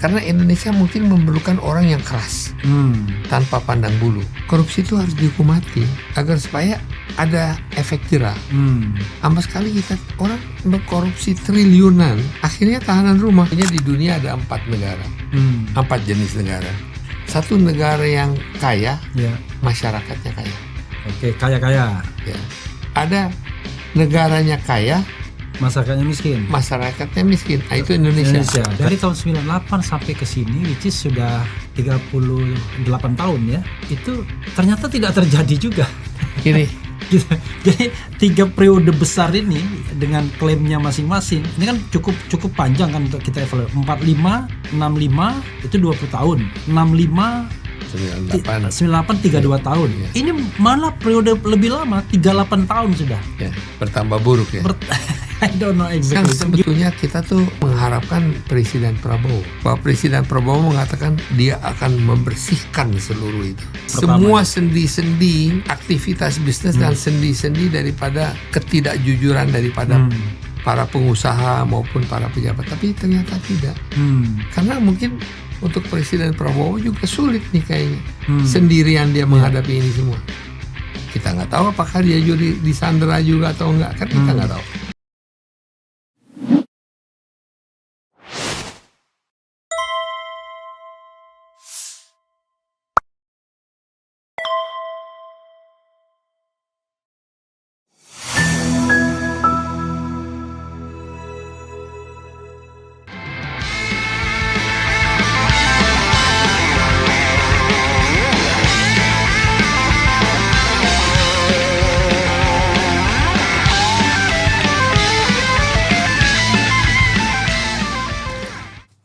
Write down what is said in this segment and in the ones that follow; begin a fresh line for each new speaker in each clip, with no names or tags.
Karena Indonesia mungkin memerlukan orang yang keras, tanpa pandang bulu. Korupsi itu harus dihukum mati agar supaya ada efek jerah. Amat sekali kita orang berkorupsi triliunan, akhirnya tahanan rumah. Di dunia ada 4 negara, 4 jenis negara. Satu negara yang kaya, masyarakatnya kaya.
Oke, kaya-kaya.
Ya. Ada negaranya kaya, masyarakatnya miskin. Nah, itu Indonesia.
Dari tahun 98 sampai ke sini, which is sudah 38 tahun ya. Itu ternyata tidak terjadi juga.
Ini
Jadi 3 periode besar ini dengan klaimnya masing-masing, ini kan cukup panjang kan untuk kita evaluasi. 45, 65 itu 20 tahun. 65 98 32 tahun. Ini malah periode lebih lama, 38 tahun sudah.
bertambah buruk ya.
I don't know
Kan
exactly.
sebetulnya kita tuh mengharapkan Presiden Prabowo, bahwa Presiden Prabowo mengatakan dia akan membersihkan seluruh itu. Semua sendi-sendi aktivitas bisnis dan sendi-sendi daripada ketidakjujuran daripada para pengusaha maupun para pejabat. Tapi ternyata tidak. Karena mungkin untuk Presiden Prabowo juga sulit nih kayaknya. Sendirian dia menghadapi ini semua. Kita nggak tahu apakah dia juga disandera juga atau enggak, kan kita nggak tahu.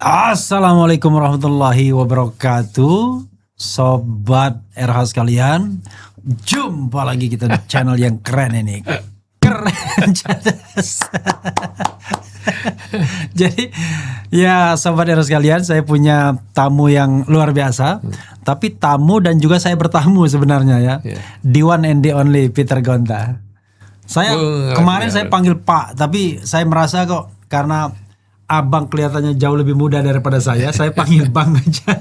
Assalamualaikum warahmatullahi wabarakatuh, sobat RH sekalian. Jumpa lagi kita di channel yang keren ini. Keren. Jadi ya sobat RH sekalian, saya punya tamu yang luar biasa. Tapi tamu dan juga saya bertamu sebenarnya ya. The one and the only Peter Gonta. Saya kemarin saya panggil Pak, tapi saya merasa kok karena Abang kelihatannya jauh lebih muda daripada saya panggil Bang aja.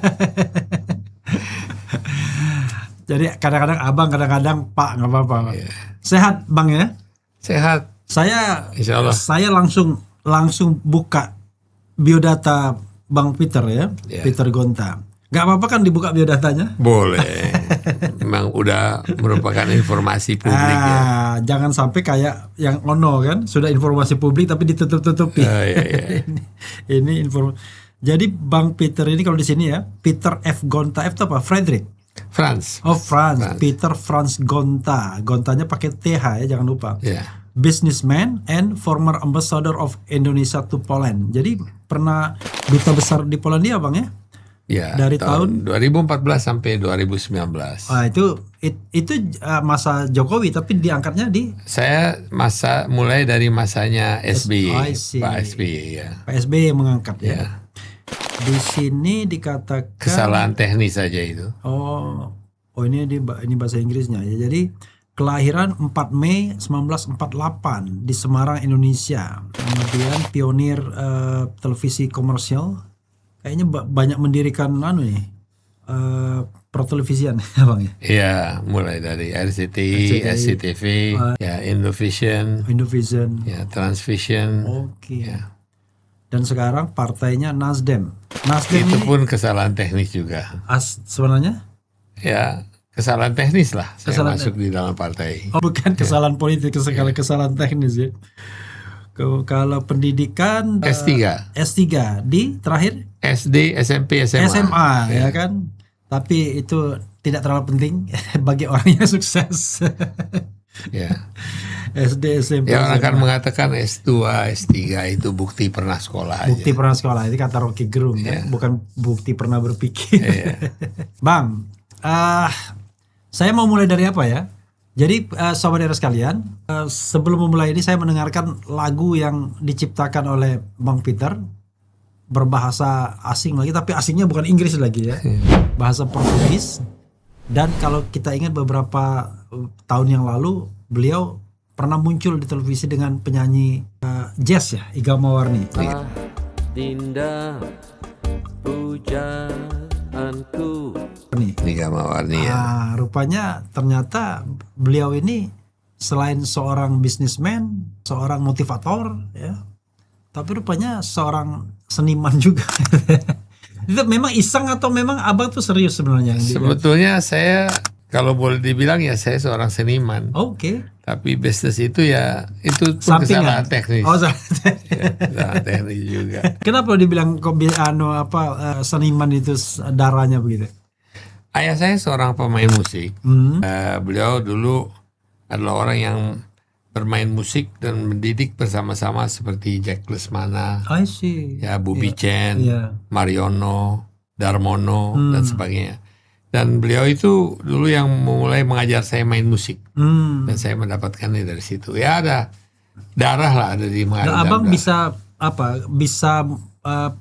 Jadi kadang-kadang Abang, kadang-kadang Pak, nggak apa-apa. Sehat Bang ya?
Sehat.
Saya
Insyaallah.
Saya langsung buka biodata Bang Peter ya, Peter Gonta. Gak apa-apa kan dibuka biodatanya?
Boleh. Memang udah merupakan informasi publik ya.
Jangan sampai kayak yang Ono kan, sudah informasi publik tapi ditutup-tutupi. Ini informasi. Jadi Bang Peter ini kalau di sini ya, Peter F. Gonta. F itu apa? Frederick.
Franz.
Oh Franz. Peter Franz Gonta. Gontanya pakai TH ya, jangan lupa. Businessman and former ambassador of Indonesia to Poland. Jadi pernah duta besar di Polandia Bang ya?
Ya,
dari tahun
2014 sampai 2019.
Itu masa Jokowi, tapi diangkatnya di
saya mulai dari masanya SBY, Pak SBY ya.
Pak SBY yang mengangkat ya. Di sini dikatakan
kesalahan teknis saja itu.
Oh ini bahasa Inggrisnya ya. Jadi kelahiran 4 Mei 1948 di Semarang, Indonesia. Kemudian pionir televisi komersial. Kayaknya banyak mendirikan pertelevisian Bang ya.
Iya, mulai dari RCTI, SCTV, Indovision, ya Transvision.
Ya. Dan sekarang partainya Nasdem.
Itu pun kesalahan teknis juga.
Sebenarnya?
Ya, kesalahan teknis lah. Saya masuk di dalam partai.
Bukan kesalahan politik, kesalahan teknis ya. Kalau pendidikan S3 di terakhir
SD, SMP, SMA
ya kan. Tapi itu tidak terlalu penting bagi orang yang sukses. SD, SMP.
Ya, orang akan mengatakan S2, S3 itu bukti pernah sekolah aja.
Bukti pernah sekolah, itu kata Rocky Gerung ya, bukan bukti pernah berpikir. Bang, saya mau mulai dari apa ya? Jadi sobat RH sekalian, sebelum memulai ini saya mendengarkan lagu yang diciptakan oleh Bang Peter, berbahasa asing lagi, tapi asingnya bukan Inggris lagi ya, bahasa Portugis. Dan kalau kita ingat beberapa tahun yang lalu, beliau pernah muncul di televisi dengan penyanyi jazz ya, Iga Mawarni.
Dinda, pujaanku.
Nih.
Nika Mawarni ya.
Rupanya ternyata beliau ini selain seorang bisnismen, seorang motivator, ya, tapi rupanya seorang seniman juga. Itu memang iseng atau memang abang tuh serius sebenarnya?
Sebetulnya saya kalau boleh dibilang ya saya seorang seniman.
Oke.
Tapi bisnis itu ya itu pun
Sampingan.
kesalahan teknis.
Oh,
Ya, kesalahan teknis juga.
kenapa dibilang kok seniman itu darahnya begitu?
Ayah saya seorang pemain musik. Beliau dulu adalah orang yang bermain musik dan mendidik bersama-sama seperti Jack Lesmana,
I see.
ya Bobby Chen,
Iya.
Mariono, Darmono dan sebagainya. Dan beliau itu dulu yang mulai mengajar saya main musik dan saya mendapatkannya dari situ. Ya ada darah lah ada di
Nah,
mengalir.
abang bisa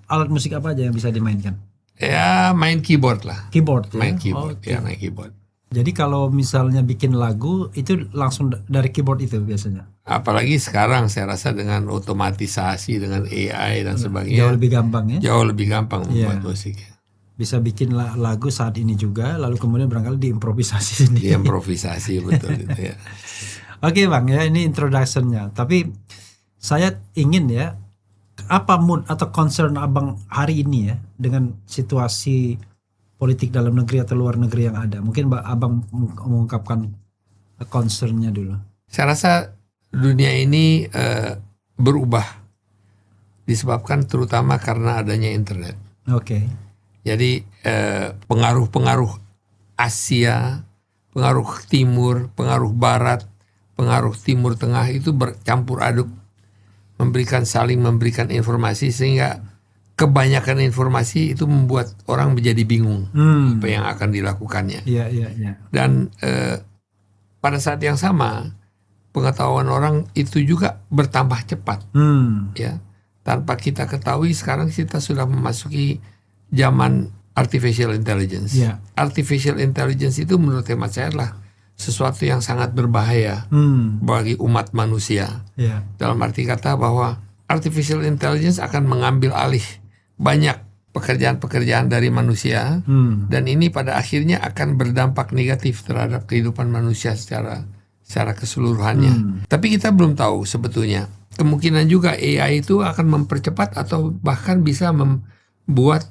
alat musik apa aja yang bisa dimainkan?
Ya main keyboard lah.
Keyboard ya?
Main keyboard,
Oke.
ya main keyboard.
Jadi kalau misalnya bikin lagu itu langsung dari keyboard itu biasanya?
Apalagi sekarang saya rasa dengan otomatisasi, dengan AI dan
Jauh
sebagainya,
lebih gampang ya?
jauh lebih gampang membuat
Iya.
musik.
Bisa bikin lagu saat ini juga, lalu kemudian barangkali diimprovisasi sendiri.
Dia improvisasi betul itu ya.
Oke bang ya, ini introduction-nya. Tapi saya ingin ya, apa mood atau concern abang hari ini ya dengan situasi politik dalam negeri atau luar negeri yang ada? Mungkin abang mengungkapkan concern-nya dulu.
Saya rasa dunia ini berubah disebabkan terutama karena adanya internet.
Oke.
Jadi pengaruh-pengaruh Asia, pengaruh Timur, pengaruh Barat, pengaruh Timur Tengah itu bercampur aduk, saling memberikan informasi sehingga kebanyakan informasi itu membuat orang menjadi bingung apa yang akan dilakukannya.
Iya, iya, iya.
Dan pada saat yang sama pengetahuan orang itu juga bertambah cepat, ya. Tanpa kita ketahui sekarang kita sudah memasuki zaman artificial intelligence.
Iya.
Artificial intelligence itu menurut hemat saya adalah sesuatu yang sangat berbahaya bagi umat manusia.
Iya.
Dalam arti kata bahwa artificial intelligence akan mengambil alih banyak pekerjaan-pekerjaan dari manusia dan ini pada akhirnya akan berdampak negatif terhadap kehidupan manusia secara keseluruhannya. Tapi kita belum tahu sebetulnya. Kemungkinan juga AI itu akan mempercepat atau bahkan bisa membuat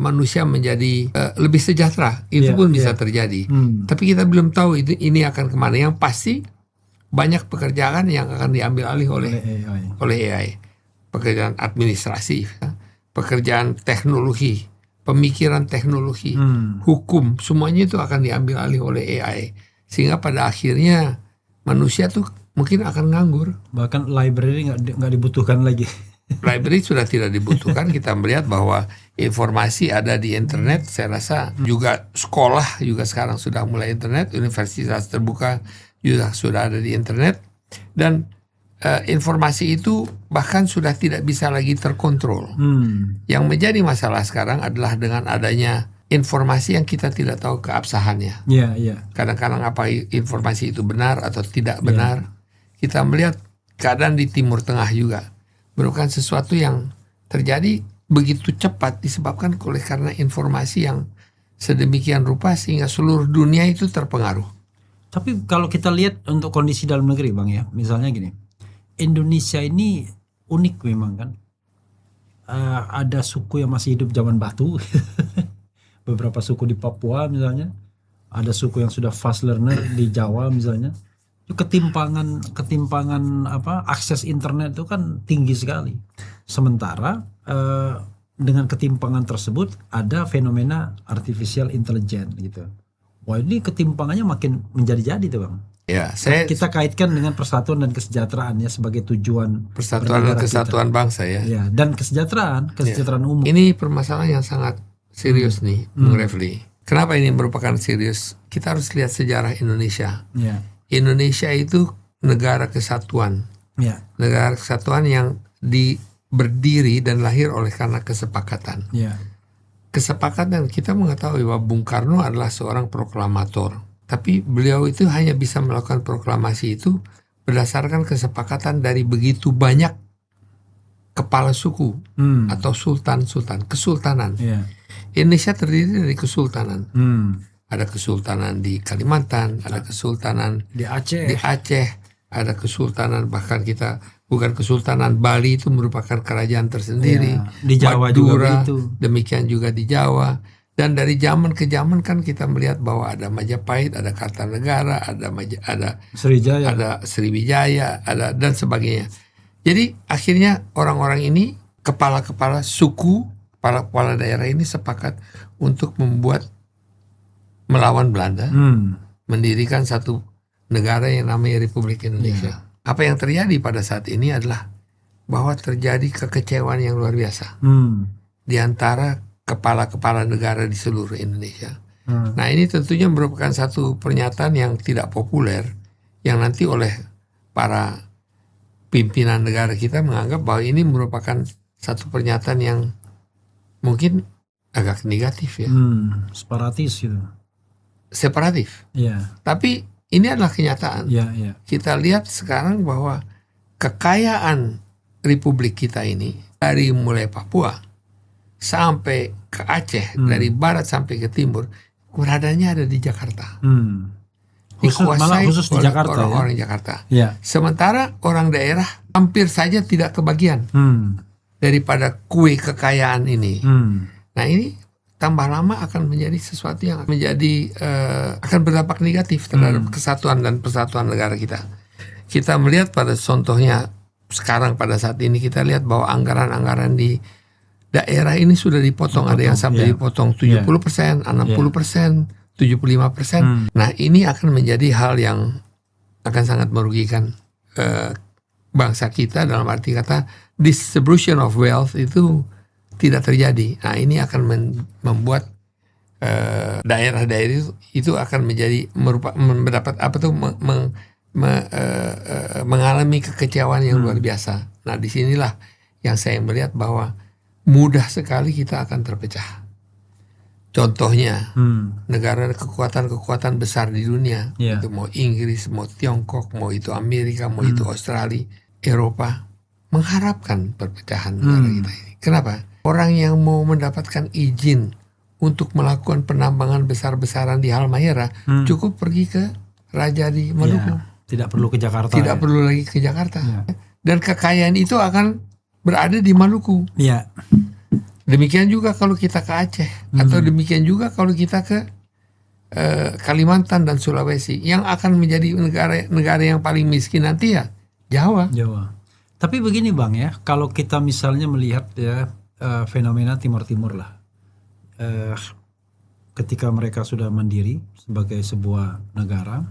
manusia menjadi lebih sejahtera. Itu pun bisa terjadi. Tapi kita belum tahu ini akan kemana. Yang pasti banyak pekerjaan yang akan diambil alih oleh AI. Pekerjaan administrasi, pekerjaan teknologi, pemikiran teknologi, hukum, semuanya itu akan diambil alih oleh AI. Sehingga pada akhirnya manusia tuh mungkin akan nganggur.
Bahkan library nggak dibutuhkan lagi.
Library sudah tidak dibutuhkan. Kita melihat bahwa informasi ada di internet. Saya rasa juga sekolah juga sekarang sudah mulai internet. Universitas terbuka juga sudah ada di internet. Dan informasi itu bahkan sudah tidak bisa lagi terkontrol. Yang menjadi masalah sekarang adalah dengan adanya informasi yang kita tidak tahu keabsahannya.
Iya, iya.
Kadang-kadang apa informasi itu benar atau tidak benar. Kita melihat keadaan di Timur Tengah juga merupakan sesuatu yang terjadi begitu cepat disebabkan oleh karena informasi yang sedemikian rupa sehingga seluruh dunia itu terpengaruh.
Tapi kalau kita lihat untuk kondisi dalam negeri bang ya, misalnya gini, Indonesia ini unik memang kan. Ada suku yang masih hidup zaman batu, beberapa suku di Papua misalnya, ada suku yang sudah fast learner di Jawa misalnya. Itu ketimpangan akses internet itu kan tinggi sekali. Sementara dengan ketimpangan tersebut ada fenomena artificial intelligence gitu. Wah ini ketimpangannya makin menjadi-jadi tuh bang.
Ya,
Kita kaitkan dengan persatuan dan kesejahteraan ya sebagai tujuan
persatuan dan kesatuan bangsa ya.
Ya, dan kesejahteraan umum.
Ini permasalahan yang sangat serius nih, Bung Refli. Kenapa ini merupakan serius? Kita harus lihat sejarah Indonesia.
Ya.
Indonesia itu negara kesatuan.
Ya.
Negara kesatuan yang berdiri dan lahir oleh karena kesepakatan.
Ya.
Kesepakatan, kita mengetahui bahwa Bung Karno adalah seorang proklamator. Tapi beliau itu hanya bisa melakukan proklamasi itu berdasarkan kesepakatan dari begitu banyak kepala suku atau sultan-sultan, kesultanan.
Iya.
Indonesia terdiri dari kesultanan.
Hmm.
Ada kesultanan di Kalimantan, ada kesultanan
Di Aceh.
di Aceh, ada kesultanan, bahkan kita bukan kesultanan Bali itu merupakan kerajaan tersendiri.
Ya, di Jawa juga
Madura,
begitu.
demikian juga di Jawa. Dan dari zaman ke zaman kan kita melihat bahwa ada Majapahit, ada Kartanegara, ada
Sriwijaya.
ada Sriwijaya, ada dan sebagainya. Jadi akhirnya orang-orang ini, kepala-kepala suku, kepala-kepala daerah ini sepakat untuk melawan Belanda, mendirikan satu negara yang namanya Republik Indonesia. Apa yang terjadi pada saat ini adalah bahwa terjadi kekecewaan yang luar biasa di antara kepala-kepala negara di seluruh Indonesia. Nah, ini tentunya merupakan satu pernyataan yang tidak populer, yang nanti oleh para pimpinan negara kita menganggap bahwa ini merupakan satu pernyataan yang mungkin agak negatif ya.
Separatis gitu.
Separatif.
Iya.
Tapi ini adalah kenyataan.
Iya, iya.
Kita lihat sekarang bahwa kekayaan Republik kita ini dari mulai Papua sampai ke Aceh, dari barat sampai ke timur, beradanya ada di Jakarta.
Malah khusus di
oleh
Jakarta,
orang-orang Jakarta.
Ya.
Sementara orang daerah hampir saja tidak kebagian daripada kue kekayaan ini. Nah, ini tambah lama akan menjadi sesuatu yang akan berdampak negatif terhadap kesatuan dan persatuan negara kita. Kita melihat pada contohnya sekarang pada saat ini kita lihat bahwa anggaran-anggaran di daerah ini sudah dipotong, ada yang sampai dipotong 70%, 60%, 75%. Nah, ini akan menjadi hal yang akan sangat merugikan bangsa kita, dalam arti kata distribution of wealth itu tidak terjadi. Nah, ini akan membuat daerah-daerah itu akan menjadi mendapat mengalami kekecewaan yang luar biasa. Nah, disinilah yang saya melihat bahwa mudah sekali kita akan terpecah. Contohnya negara kekuatan-kekuatan besar di dunia, itu mau Inggris, mau Tiongkok, mau itu Amerika, mau itu Australia, Eropa, mengharapkan perpecahan negara kita ini. Kenapa? Orang yang mau mendapatkan izin untuk melakukan penambangan besar-besaran di Halmahera cukup pergi ke Raja di Maluku.
Tidak perlu ke Jakarta.
Tidak perlu lagi ke Jakarta. Dan kekayaan itu akan berada di Maluku.
Iya.
Demikian juga kalau kita ke Aceh, atau demikian juga kalau kita ke Kalimantan dan Sulawesi, yang akan menjadi negara yang paling miskin nanti ya Jawa.
Tapi begini Bang ya, kalau kita misalnya melihat ya fenomena Timur Timur lah, ketika mereka sudah mandiri sebagai sebuah negara,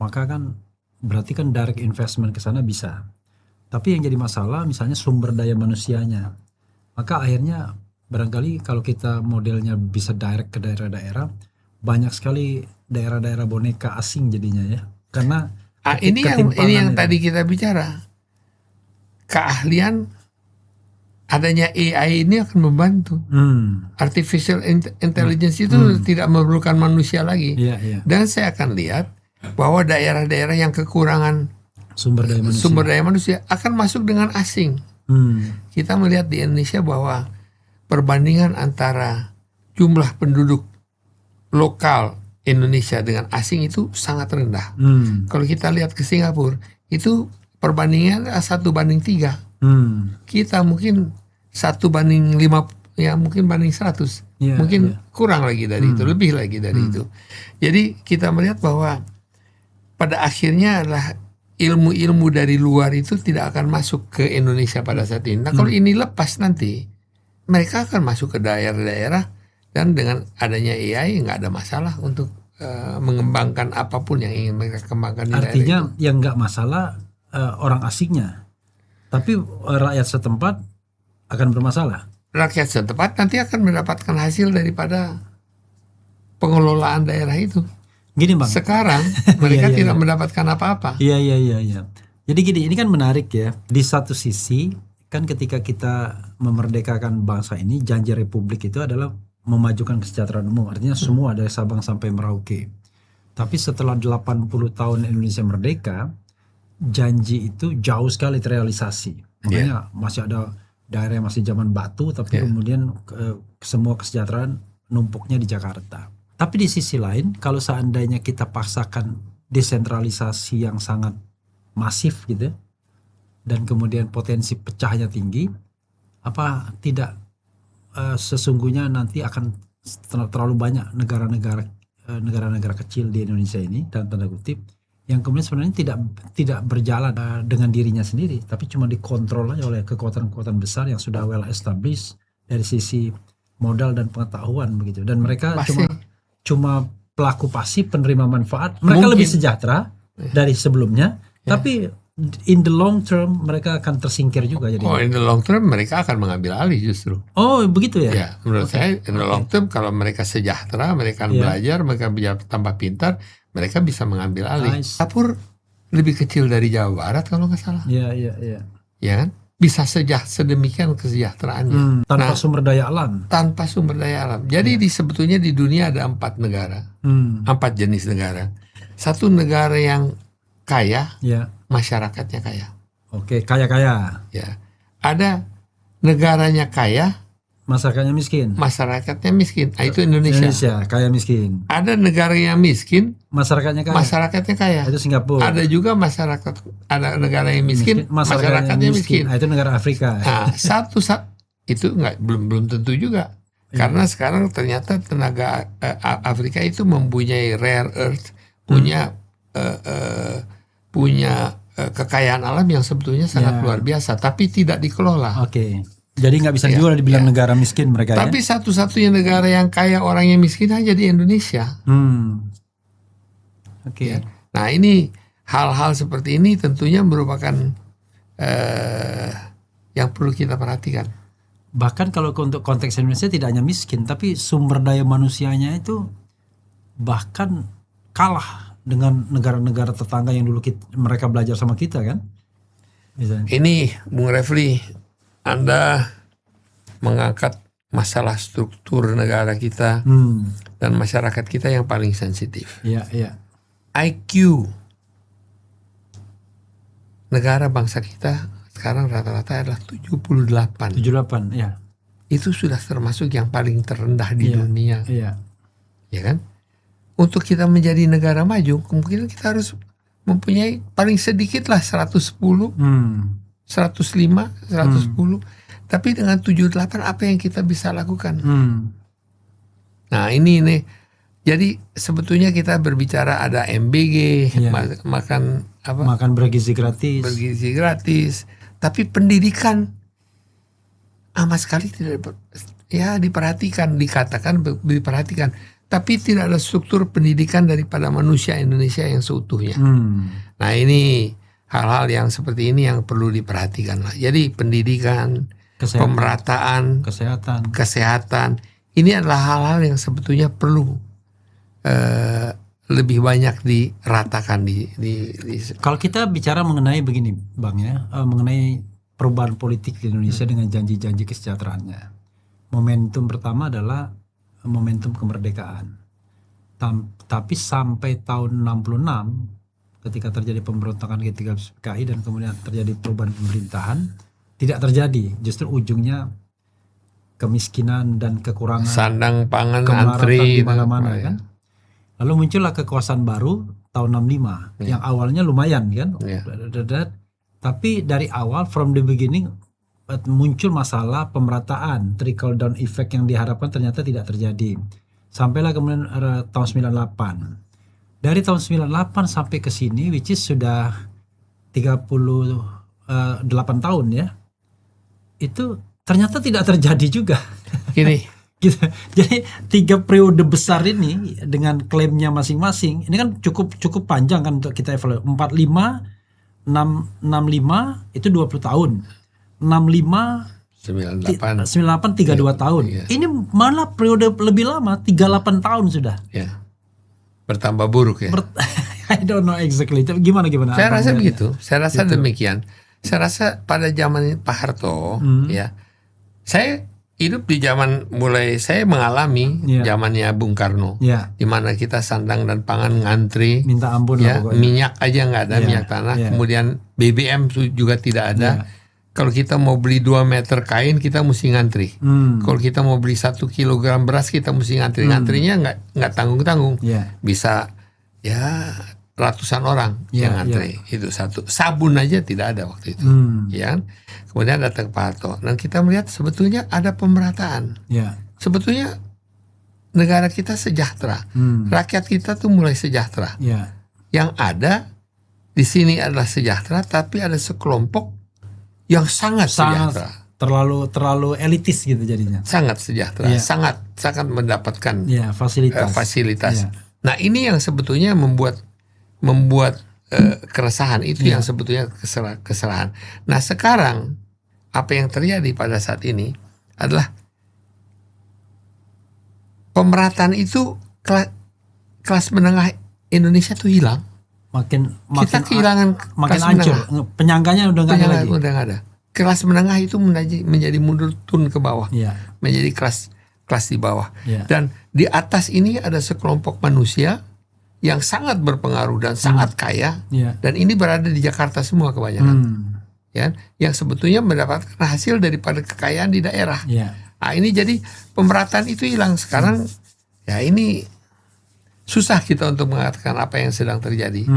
maka kan berarti kan direct investment ke sana bisa. Tapi yang jadi masalah misalnya sumber daya manusianya. Maka akhirnya barangkali kalau kita modelnya bisa direct ke daerah-daerah, banyak sekali daerah-daerah boneka asing jadinya ya. Karena
ini yang tadi kita bicara. Keahlian adanya AI ini akan membantu. Artificial intelligence itu tidak memerlukan manusia lagi. Dan saya akan lihat bahwa daerah-daerah yang kekurangan sumber daya manusia akan masuk dengan asing. Kita melihat di Indonesia bahwa perbandingan antara jumlah penduduk lokal Indonesia dengan asing itu sangat rendah. Kalau kita lihat ke Singapura, itu perbandingan 1:3. Kita mungkin 1:5, ya mungkin banding 100. Mungkin kurang lagi dari itu, lebih lagi dari itu. Jadi kita melihat bahwa pada akhirnya adalah ilmu-ilmu dari luar itu tidak akan masuk ke Indonesia pada saat ini. Nah, kalau ini lepas nanti, mereka akan masuk ke daerah-daerah, dan dengan adanya AI nggak ada masalah untuk mengembangkan apapun yang ingin mereka kembangkan.
Artinya yang nggak masalah orang asingnya, tapi rakyat setempat akan bermasalah.
Rakyat setempat nanti akan mendapatkan hasil daripada pengelolaan daerah itu.
Gini Bang,
sekarang mereka tidak mendapatkan apa-apa.
Iya. Jadi gini, ini kan menarik ya. Di satu sisi kan ketika kita memerdekakan bangsa ini, janji Republik itu adalah memajukan kesejahteraan umum. Artinya semua dari Sabang sampai Merauke. Tapi setelah 80 tahun Indonesia merdeka, janji itu jauh sekali terrealisasi. Makanya masih ada daerah yang masih zaman batu, tapi kemudian semua kesejahteraan numpuknya di Jakarta. Tapi di sisi lain, kalau seandainya kita paksakan desentralisasi yang sangat masif gitu, dan kemudian potensi pecahnya tinggi, apa tidak sesungguhnya nanti akan terlalu banyak negara-negara kecil di Indonesia ini, dalam tanda kutip, yang kemudian sebenarnya tidak berjalan dengan dirinya sendiri, tapi cuma dikontrol aja oleh kekuatan-kekuatan besar yang sudah well established dari sisi modal dan pengetahuan begitu. Dan mereka cuma pelaku pasif, penerima manfaat. Mereka lebih sejahtera dari sebelumnya, tapi in the long term mereka akan tersingkir juga. Jadi
in the long term mereka akan mengambil alih justru.
Oh begitu ya?
Ya, menurut saya in the long term kalau mereka sejahtera, mereka akan belajar, mereka bisa tambah pintar, mereka bisa mengambil alih. Singapura lebih kecil dari Jawa Barat kalau nggak salah.
Iya.
Ya kan? Bisa sedemikian kesejahteraannya.
Tanpa sumber daya alam.
Tanpa sumber daya alam. Jadi sebetulnya di dunia ada 4 negara, 4 jenis negara. Satu negara yang kaya, masyarakatnya kaya.
Oke, kaya-kaya.
Ya, ada negaranya kaya,
masyarakatnya miskin.
Masyarakatnya miskin. Itu Indonesia.
Kaya miskin.
Ada negara yang miskin,
masyarakatnya kaya.
Masyarakatnya kaya.
Itu Singapura.
Ada juga ada negara yang miskin, masyarakatnya miskin.
Itu negara Afrika.
Nah, itu belum tentu juga. Karena sekarang ternyata tenaga Afrika itu mempunyai rare earth, punya kekayaan alam yang sebetulnya sangat luar biasa, tapi tidak dikelola.
Oke. Jadi nggak bisa juga dibilang negara miskin mereka.
Tapi satu-satunya negara yang kaya orangnya miskin hanya di Indonesia.
Oke.
Nah ini hal-hal seperti ini tentunya merupakan yang perlu kita perhatikan.
Bahkan kalau untuk konteks Indonesia tidak hanya miskin, tapi sumber daya manusianya itu bahkan kalah dengan negara-negara tetangga yang dulu mereka belajar sama kita kan. Misalnya. Ini
Bung Refli, Anda mengangkat masalah struktur negara kita dan masyarakat kita yang paling sensitif.
Iya.
IQ negara bangsa kita sekarang rata-rata adalah 78,
ya.
Itu sudah termasuk yang paling terendah di dunia.
Iya.
Ya kan? Untuk kita menjadi negara maju, kemungkinan kita harus mempunyai paling sedikit lah 110, 105, 110. Tapi dengan 78 apa yang kita bisa lakukan? Nah ini nih. Jadi sebetulnya kita berbicara ada MBG, makan
bergizi gratis.
Tapi pendidikan amat sekali tidak diperhatikan, tapi tidak ada struktur pendidikan daripada manusia Indonesia yang seutuhnya. Nah ini hal-hal yang seperti ini yang perlu diperhatikan lah. Jadi pendidikan, pemerataan, kesehatan, ini adalah hal-hal yang sebetulnya perlu lebih banyak diratakan di.
Kalau kita bicara mengenai begini, Bang ya, mengenai perubahan politik di Indonesia dengan janji-janji kesejahteraannya. Momentum pertama adalah momentum kemerdekaan. Tapi sampai tahun 66 ketika terjadi pemberontakan G30 dan kemudian terjadi perubahan pemerintahan, tidak terjadi. Justru ujungnya kemiskinan dan kekurangan,
sandang pangan, antri
di mana-mana kan. Lalu muncullah kekuasaan baru tahun 65 yang awalnya lumayan kan. Tapi dari awal from the beginning muncul masalah pemerataan, trickle down effect yang diharapkan ternyata tidak terjadi. Sampailah kemudian tahun 98. Dari tahun 98 sampai ke sini which is sudah 38 tahun ya. Itu ternyata tidak terjadi juga.
Gini.
Gitu. Jadi 3 periode besar ini dengan klaimnya masing-masing ini kan cukup panjang kan untuk kita evaluasi. 45, 65 itu 20 tahun. 65 98 32 tahun. Iya. Ini malah periode lebih lama 38 tahun sudah.
Ya. Bertambah buruk ya.
I don't know exactly. Gimana?
Saya rasa begitu. Saya rasa demikian. Saya rasa pada zaman Pak Harto ya. Saya hidup di zaman saya mengalami zamannya Bung Karno, di mana kita sandang dan pangan ngantri,
minta ampun
ya, minyak aja nggak ada, minyak tanah, kemudian BBM juga tidak ada, Kalau kita mau beli 2 meter kain kita mesti ngantri. Kalau kita mau beli 1 kilogram beras kita mesti ngantri. Ngantrinya nggak tanggung-tanggung. Bisa ya ratusan orang yang ngantri. Itu satu. Sabun aja tidak ada waktu itu. Ya kan? Kemudian datang Pak Harto. Dan kita melihat sebetulnya ada pemerataan. Sebetulnya negara kita sejahtera. Rakyat kita tuh mulai sejahtera. Yang ada di sini adalah sejahtera, tapi ada sekelompok yang sangat sejahtera,
terlalu elitis gitu jadinya.
Sangat sejahtera, sangat mendapatkan fasilitas. Nah ini yang sebetulnya membuat keresahan itu yang sebetulnya kesalahan. Nah sekarang apa yang terjadi pada saat ini adalah pemerataan itu kelas menengah Indonesia tuh hilang. Kita kehilangan
makin hancur. Penyangganya udah nggak ada lagi.
Udah nggak ada. Kelas menengah itu menjadi mundur turun ke bawah, menjadi kelas di bawah. Dan di atas ini ada sekelompok manusia yang sangat berpengaruh dan sangat kaya. Dan ini berada di Jakarta semua kebanyakan, ya, yang sebetulnya mendapatkan hasil daripada kekayaan di daerah. Nah, ini jadi pemerataan itu hilang sekarang. Ya ini susah kita untuk mengatakan apa yang sedang terjadi.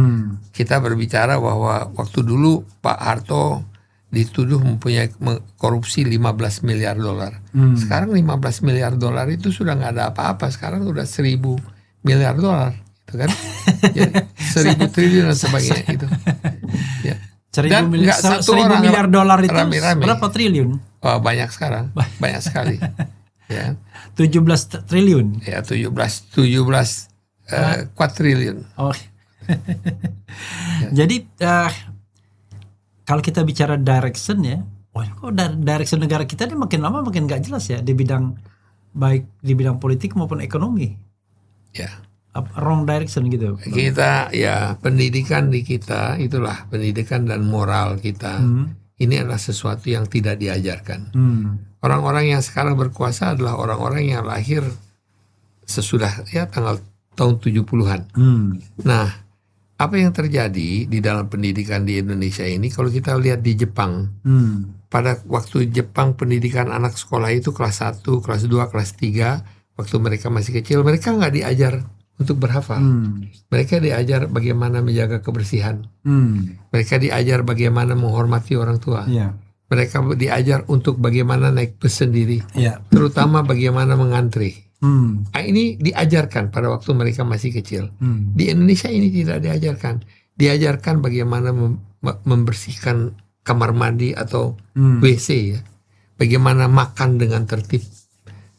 Kita berbicara bahwa waktu dulu Pak Harto dituduh mempunyai korupsi 15 miliar dolar. Sekarang 15 miliar dolar itu sudah nggak ada apa-apa. Sekarang udah 1.000 miliar dolar, gitu kan? Jadi 1.000 triliun dan sebagainya itu. Ya. Dan nggak satu orang
miliar dolar itu
rame-rame.
Berapa triliun?
Oh, banyak sekarang, banyak sekali. Ya.
17 triliun.
Ya 17 kuadriliun.
Jadi kalau kita bicara direction ya, kok direction negara kita ini makin lama makin nggak jelas ya di bidang baik di bidang politik maupun ekonomi. Ya. Wrong direction gitu.
Kita ya pendidikan di kita itulah pendidikan dan moral kita. Ini adalah sesuatu yang tidak diajarkan. Orang-orang yang sekarang berkuasa adalah orang-orang yang lahir sesudah ya tahun 70-an. Nah, apa yang terjadi di dalam pendidikan di Indonesia ini, kalau kita lihat di Jepang, pada waktu Jepang pendidikan anak sekolah itu kelas 1, kelas 2, kelas 3, waktu mereka masih kecil, mereka nggak diajar untuk berhafal. Mereka diajar bagaimana menjaga kebersihan. Mereka diajar bagaimana menghormati orang tua. Mereka diajar untuk bagaimana naik bus sendiri, terutama bagaimana mengantri. Nah, ini diajarkan pada waktu mereka masih kecil. Di Indonesia ini tidak diajarkan. Diajarkan bagaimana membersihkan kamar mandi atau WC ya. Bagaimana makan dengan tertib.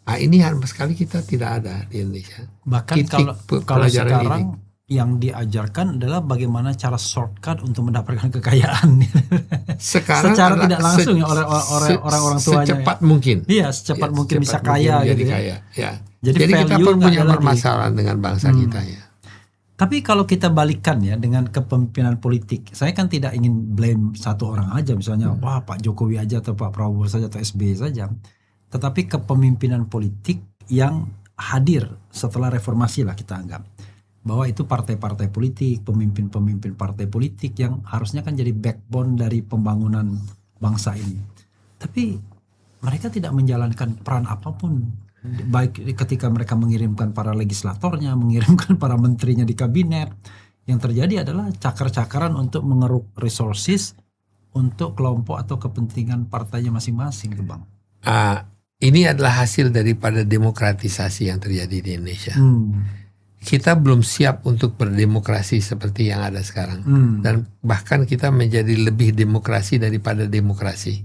Nah, ini sama sekali kita tidak ada di Indonesia.
Bahkan kalau sekarang yang diajarkan adalah bagaimana cara shortcut untuk mendapatkan kekayaan.
Sekarang
secara tidak langsung ya oleh orang-orang tuanya.
Secepat mungkin.
Iya, secepat mungkin bisa kaya gitu
kaya. Ya.
Jadi
kita pun punya permasalahan dengan bangsa kita ya.
Tapi kalau kita balikan ya dengan kepemimpinan politik, saya kan tidak ingin blame satu orang aja misalnya, wah Pak Jokowi aja atau Pak Prabowo saja atau SBY saja. Tetapi kepemimpinan politik yang hadir setelah reformasi lah kita anggap. Bahwa itu partai-partai politik, pemimpin-pemimpin partai politik yang harusnya kan jadi backbone dari pembangunan bangsa ini. Tapi mereka tidak menjalankan peran apapun. Baik ketika mereka mengirimkan para legislatornya, mengirimkan para menterinya di kabinet. Yang terjadi adalah cakar-cakaran untuk mengeruk resources untuk kelompok atau kepentingan partainya masing-masing, Bang.
Ini adalah hasil daripada demokratisasi yang terjadi di Indonesia. Kita belum siap untuk berdemokrasi seperti yang ada sekarang. Dan bahkan kita menjadi lebih demokrasi daripada demokrasi.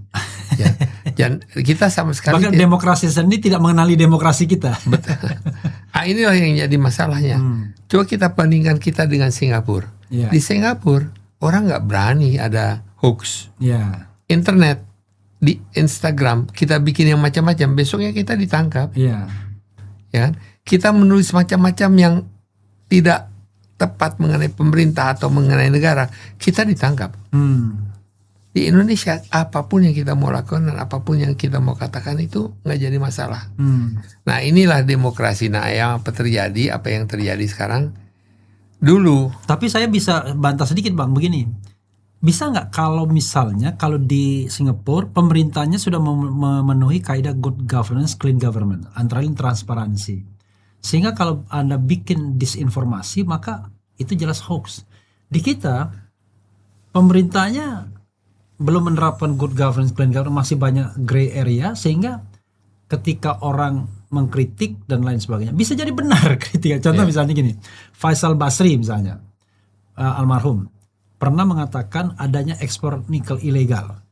Ya. Dan kita sama sekali
bahkan demokrasi sendiri tidak mengenali demokrasi kita.
Betul. Inilah yang jadi masalahnya. Coba kita bandingkan kita dengan Singapura. Di Singapura orang nggak berani ada hoax. Internet, di Instagram kita bikin yang macam-macam, besoknya kita ditangkap. Ya, kita menulis macam-macam yang tidak tepat mengenai pemerintah atau mengenai negara, kita ditangkap. Di Indonesia apapun yang kita mau lakukan dan apapun yang kita mau katakan itu nggak jadi masalah. Nah inilah demokrasi. Nah yang apa yang terjadi sekarang dulu.
Tapi saya bisa bantah sedikit Bang begini. Bisa nggak kalau misalnya kalau di Singapura pemerintahnya sudah memenuhi kaidah good governance, clean government, antara lain transparansi. Sehingga kalau Anda bikin disinformasi maka itu jelas hoax. Di kita pemerintahnya belum menerapkan good governance, clean governance, masih banyak gray area sehingga ketika orang mengkritik dan lain sebagainya bisa jadi benar kritik. Contoh misalnya gini, Faisal Basri misalnya almarhum pernah mengatakan adanya ekspor nikel ilegal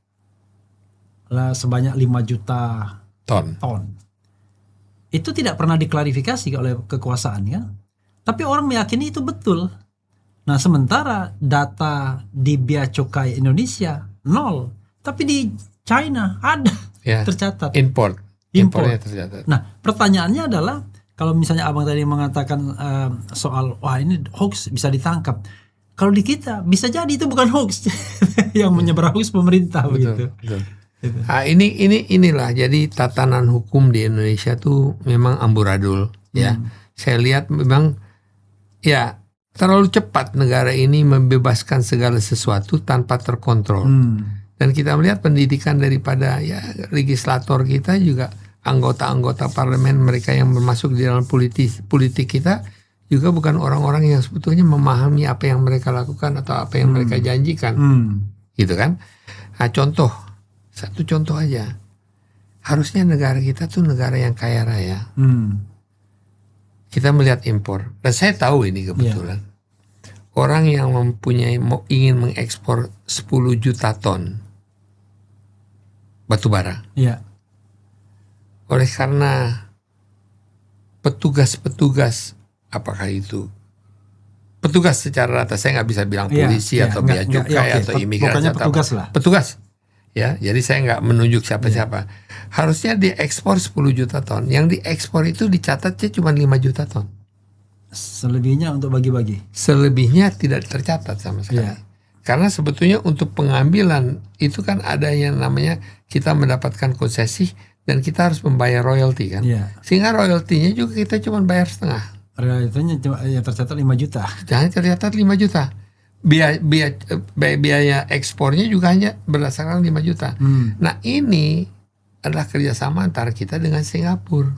lah sebanyak 5 juta ton. Itu tidak pernah diklarifikasi oleh kekuasaan ya. Tapi orang meyakini itu betul. Nah sementara data di Bea Cukai Indonesia 0, tapi di China ada tercatat.
Importnya tercatat.
Nah pertanyaannya adalah kalau misalnya abang tadi mengatakan soal wah ini hoax bisa ditangkap. Kalau di kita bisa jadi itu bukan hoax, yang menyebar hoax pemerintah begitu.
Betul. Nah, inilah jadi tatanan hukum di Indonesia tuh memang amburadul ya. Saya lihat memang ya terlalu cepat negara ini membebaskan segala sesuatu tanpa terkontrol. Dan kita melihat pendidikan daripada ya legislator kita juga anggota-anggota parlemen mereka yang masuk di dalam politik kita juga bukan orang-orang yang sebetulnya memahami apa yang mereka lakukan atau apa yang mereka janjikan, gitu kan? Nah, satu contoh aja, harusnya negara kita tuh negara yang kaya raya. Kita melihat impor, dan saya tahu ini kebetulan orang yang ingin mengekspor 10 juta ton batu bara, oleh karena petugas apakah itu petugas secara rata, saya nggak bisa bilang polisi atau bea cukai atau imigrasi atau petugas ya, jadi saya nggak menunjuk siapa-siapa. Harusnya diekspor 10 juta ton, yang diekspor itu dicatatnya cuma 5 juta ton,
selebihnya untuk bagi-bagi,
selebihnya tidak tercatat sama sekali. Karena sebetulnya untuk pengambilan itu kan ada yang namanya kita mendapatkan konsesi dan kita harus membayar royalti kan, sehingga royaltinya juga kita cuma bayar setengah.
Realitanya cuma yang tercatat 5 juta.
Jangan tercatat 5 juta. Biaya ekspornya juga hanya berdasarkan 5 juta. Nah ini adalah kerjasama antara kita dengan Singapura.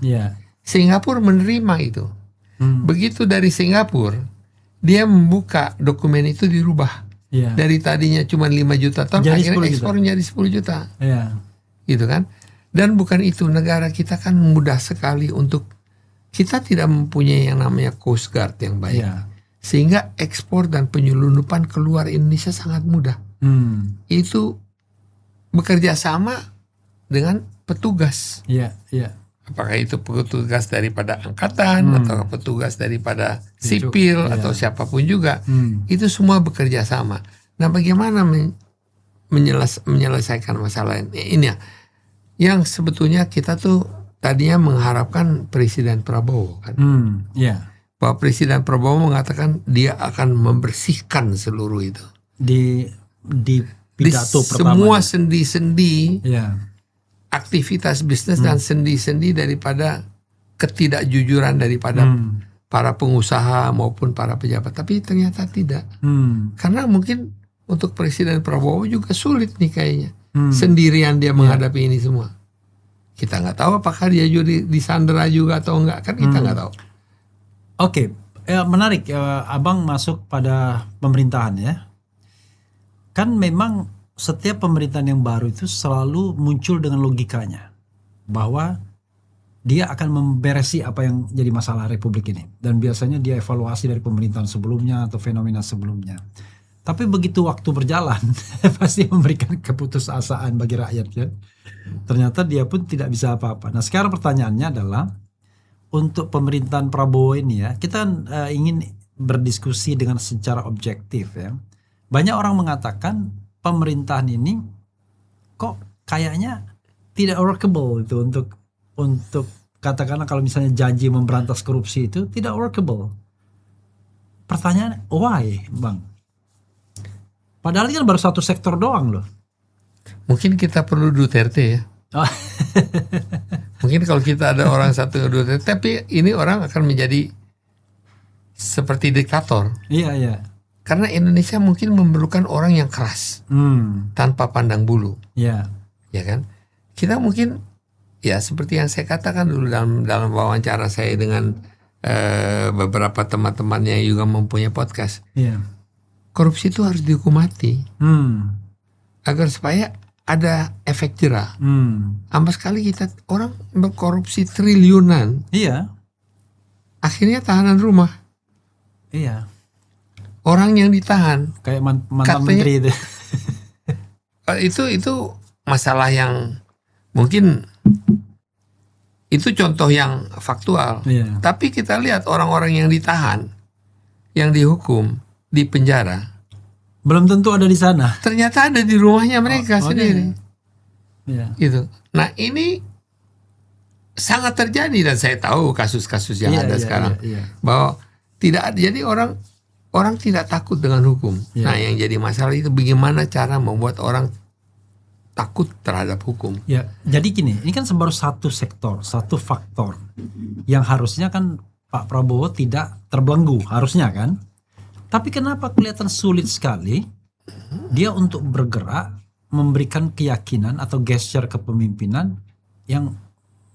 Singapura menerima itu. Begitu dari Singapura, dia membuka dokumen itu dirubah. Dari tadinya cuma 5 juta ton, jadi akhirnya ekspornya jadi 10 juta. Gitu kan. Dan bukan itu, negara kita kan mudah sekali untuk, kita tidak mempunyai yang namanya Coast Guard yang baik. Sehingga ekspor dan penyelundupan keluar Indonesia sangat mudah. Itu bekerja sama dengan petugas. Apakah itu petugas daripada angkatan atau petugas daripada sipil atau siapapun juga. Itu semua bekerja sama. Nah bagaimana menyelesaikan masalah ini ya? Yang sebetulnya kita tuh tadinya mengharapkan Presiden Prabowo kan, bahwa Presiden Prabowo mengatakan dia akan membersihkan seluruh itu
di pidato pertama,
semua sendi-sendi aktivitas bisnis dan sendi-sendi daripada ketidakjujuran daripada para pengusaha maupun para pejabat. Tapi ternyata tidak, karena mungkin untuk Presiden Prabowo juga sulit nih kayaknya, sendirian dia menghadapi ini semua. Kita nggak tahu apakah dia juga disandera juga atau enggak, kan kita nggak tahu.
Oke, menarik. Abang masuk pada pemerintahan ya. Kan memang setiap pemerintahan yang baru itu selalu muncul dengan logikanya bahwa dia akan memberesi apa yang jadi masalah Republik ini, dan biasanya dia evaluasi dari pemerintahan sebelumnya atau fenomena sebelumnya. Tapi begitu waktu berjalan pasti memberikan keputusasaan bagi rakyat ya. Ternyata dia pun tidak bisa apa-apa. Nah sekarang pertanyaannya adalah untuk pemerintahan Prabowo ini ya, kita ingin berdiskusi dengan secara objektif ya. Banyak orang mengatakan pemerintahan ini kok kayaknya tidak workable itu untuk katakanlah kalau misalnya janji memberantas korupsi itu tidak workable. Pertanyaan why Bang? Padahal ini kan baru satu sektor doang loh.
Mungkin kita perlu Duterte ya. Mungkin kalau kita ada orang satu Duterte, tapi ini orang akan menjadi seperti diktator.
Iya.
Karena Indonesia mungkin memerlukan orang yang keras, tanpa pandang bulu, ya kan? Kita mungkin, ya seperti yang saya katakan dulu dalam wawancara saya dengan beberapa teman-teman yang juga mempunyai podcast, korupsi itu harus dihukum mati, agar supaya ada efek jerah. Ampas sekali kita orang berkorupsi triliunan, akhirnya tahanan rumah. Orang yang ditahan
kayak mantan
katanya,
menteri
itu masalah yang mungkin itu contoh yang faktual. Tapi kita lihat orang-orang yang ditahan, yang dihukum di penjara,
belum tentu ada di sana.
Ternyata ada di rumahnya mereka sendiri. Gitu. Nah, ini sangat terjadi dan saya tahu kasus-kasus yang ada sekarang bahwa tidak ada. Jadi orang tidak takut dengan hukum. Nah, yang jadi masalah itu bagaimana cara membuat orang takut terhadap hukum.
Jadi gini, ini kan baru satu sektor, satu faktor yang harusnya kan Pak Prabowo tidak terbelenggu, harusnya kan. Tapi kenapa kelihatan sulit sekali dia untuk bergerak, memberikan keyakinan atau gesture kepemimpinan yang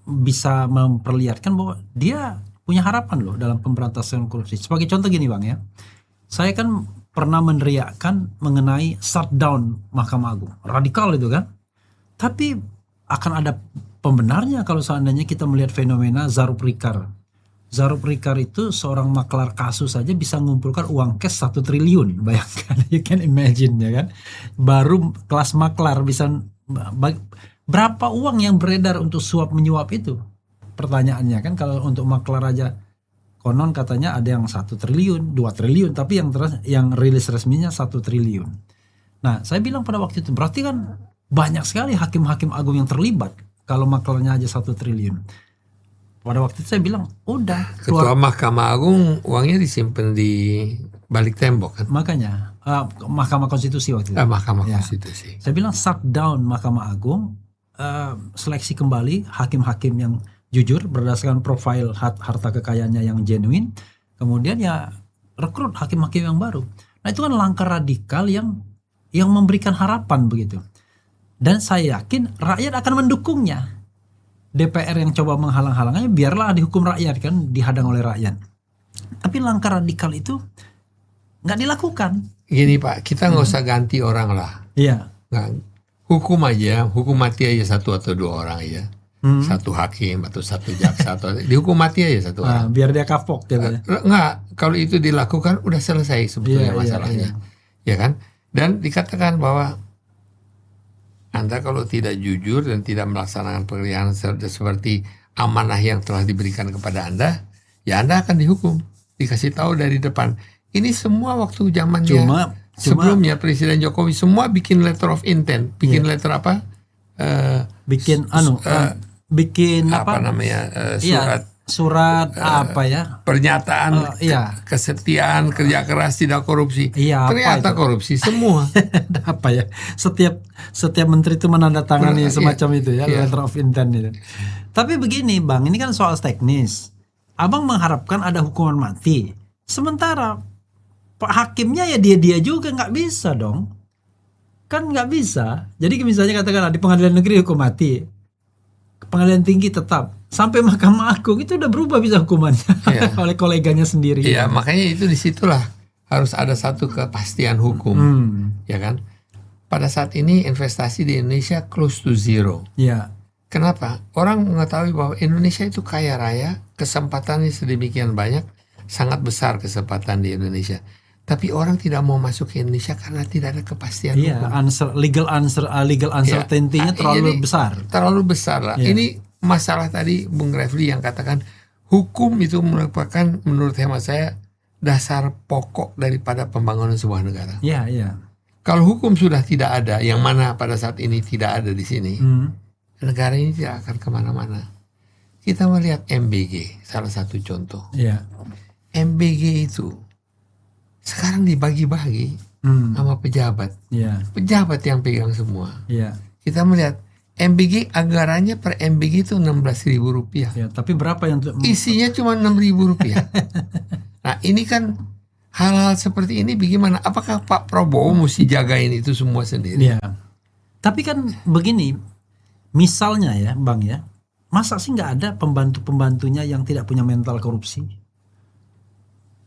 bisa memperlihatkan bahwa dia punya harapan loh dalam pemberantasan korupsi. Sebagai contoh gini Bang ya, saya kan pernah meneriakkan mengenai shutdown Mahkamah Agung. Radikal itu kan. Tapi akan ada pembenarnya kalau seandainya kita melihat fenomena Zarub Rikar. Zarub Rikar itu seorang maklar kasus saja bisa mengumpulkan uang cash 1 triliun. Bayangkan, you can imagine ya kan. Baru kelas maklar bisa, berapa uang yang beredar untuk suap menyuap itu? Pertanyaannya kan, kalau untuk maklar aja konon katanya ada yang 1 triliun, 2 triliun, tapi yang rilis resminya 1 triliun. Nah, saya bilang pada waktu itu berarti kan banyak sekali hakim-hakim agung yang terlibat kalau maklarnya aja 1 triliun. Pada waktu itu saya bilang, udah.
Ketua Mahkamah Agung uangnya disimpan di balik tembok kan?
Makanya, Mahkamah Konstitusi waktu itu.
Mahkamah Konstitusi.
Saya bilang shutdown Mahkamah Agung, seleksi kembali hakim-hakim yang jujur berdasarkan profil harta kekayaannya yang genuine, kemudian ya rekrut hakim-hakim yang baru. Nah, itu kan langkah radikal yang memberikan harapan begitu. Dan saya yakin rakyat akan mendukungnya. DPR yang coba menghalang-halangannya, biarlah dihukum rakyat kan, dihadang oleh rakyat. Tapi langkah radikal itu nggak dilakukan.
Gini Pak, kita nggak usah ganti orang lah. Hukum mati aja 1 atau 2 orang aja. 1 hakim atau 1 jaksa atau dihukum mati aja 1 orang.
Biar dia kapok gitu.
Enggak, kalau itu dilakukan udah selesai sebetulnya masalahnya. Ya kan? Dan dikatakan bahwa Anda kalau tidak jujur dan tidak melaksanakan pekerjaan seperti amanah yang telah diberikan kepada Anda, ya Anda akan dihukum. Dikasih tahu dari depan. Ini semua waktu zamannya sebelumnya Presiden Jokowi semua bikin letter of intent, bikin letter apa?
Bikin apa
namanya,
surat apa ya,
pernyataan kesetiaan, kerja keras, tidak korupsi. Ternyata korupsi semua.
Apa ya, setiap menteri itu menandatangani semacam itu ya, letter of intent itu. Tapi begini Bang, ini kan soal teknis. Abang mengharapkan ada hukuman mati, sementara Pak hakimnya ya dia juga nggak bisa dong, kan nggak bisa. Jadi misalnya katakanlah di pengadilan negeri hukum mati, pengadilan tinggi tetap, sampai Mahkamah Agung itu udah berubah bisa hukumannya oleh koleganya sendiri.
Iya, makanya itu disitulah harus ada satu kepastian hukum, ya kan? Pada saat ini investasi di Indonesia close to zero. Kenapa? Orang mengetahui bahwa Indonesia itu kaya raya, kesempatannya sedemikian banyak, sangat besar kesempatan di Indonesia. Tapi orang tidak mau masuk ke Indonesia karena tidak ada kepastian hukum. Legal
uncertainty-nya terlalu besar.
Terlalu besar lah. Ini masalah tadi Bung Refli yang katakan hukum itu merupakan menurut hemat saya dasar pokok daripada pembangunan sebuah negara. Kalau hukum sudah tidak ada, yang mana pada saat ini tidak ada di sini, negara ini tidak akan kemana-mana. Kita melihat MBG, salah satu contoh. MBG itu sekarang dibagi-bagi sama pejabat. Pejabat yang pegang semua. Kita melihat MBG, anggarannya per MBG itu Rp16.000.
Tapi berapa yang
isinya cuma Rp6.000. Nah, ini kan hal-hal seperti ini bagaimana? Apakah Pak Prabowo mesti jagain itu semua sendiri?
Iya. Tapi kan begini, misalnya ya Bang ya, masa sih nggak ada pembantu-pembantunya yang tidak punya mental korupsi?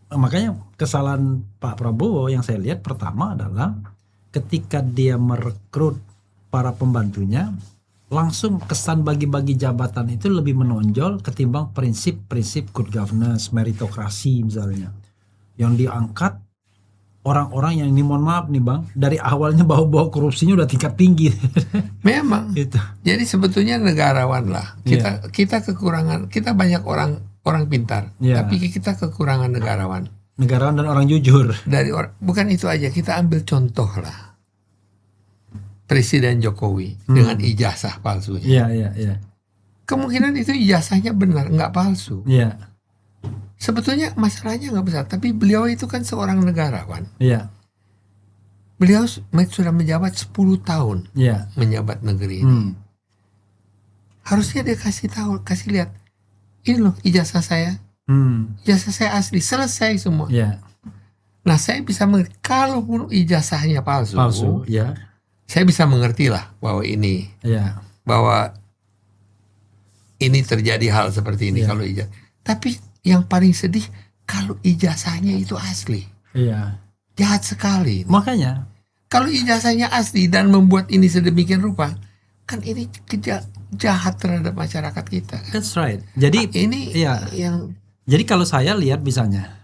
Makanya kesalahan Pak Prabowo yang saya lihat pertama adalah ketika dia merekrut para pembantunya, langsung kesan bagi-bagi jabatan itu lebih menonjol ketimbang prinsip-prinsip good governance, meritokrasi misalnya. Yang diangkat orang-orang yang ini, mohon maaf nih Bang, dari awalnya bau-bau korupsinya udah tingkat tinggi.
Memang.
Gitu.
Jadi sebetulnya negarawan lah. Kita kekurangan, kita banyak orang pintar, tapi kita kekurangan negarawan.
Negarawan dan orang jujur.
Bukan itu aja, kita ambil contoh lah. Presiden Jokowi dengan ijazah palsunya.
Iya.
Kemungkinan itu ijazahnya benar, nggak palsu.
Iya.
Sebetulnya masalahnya nggak besar, tapi beliau itu kan seorang negarawan.
Iya.
Beliau sudah menjabat 10 tahun menjabat negeri ini. Harusnya dia kasih lihat, ini loh ijazah saya, ijazah saya asli, selesai semua. Nah saya bisa mengerti, kalaupun ijazahnya palsu, saya bisa mengerti lah bahwa ini, bahwa ini terjadi hal seperti ini kalau ijazah. Tapi yang paling sedih kalau ijazahnya itu asli. Jahat sekali.
Makanya
kalau ijazahnya asli dan membuat ini sedemikian rupa, kan ini jahat terhadap masyarakat kita.
That's right. Jadi jadi kalau saya lihat misalnya,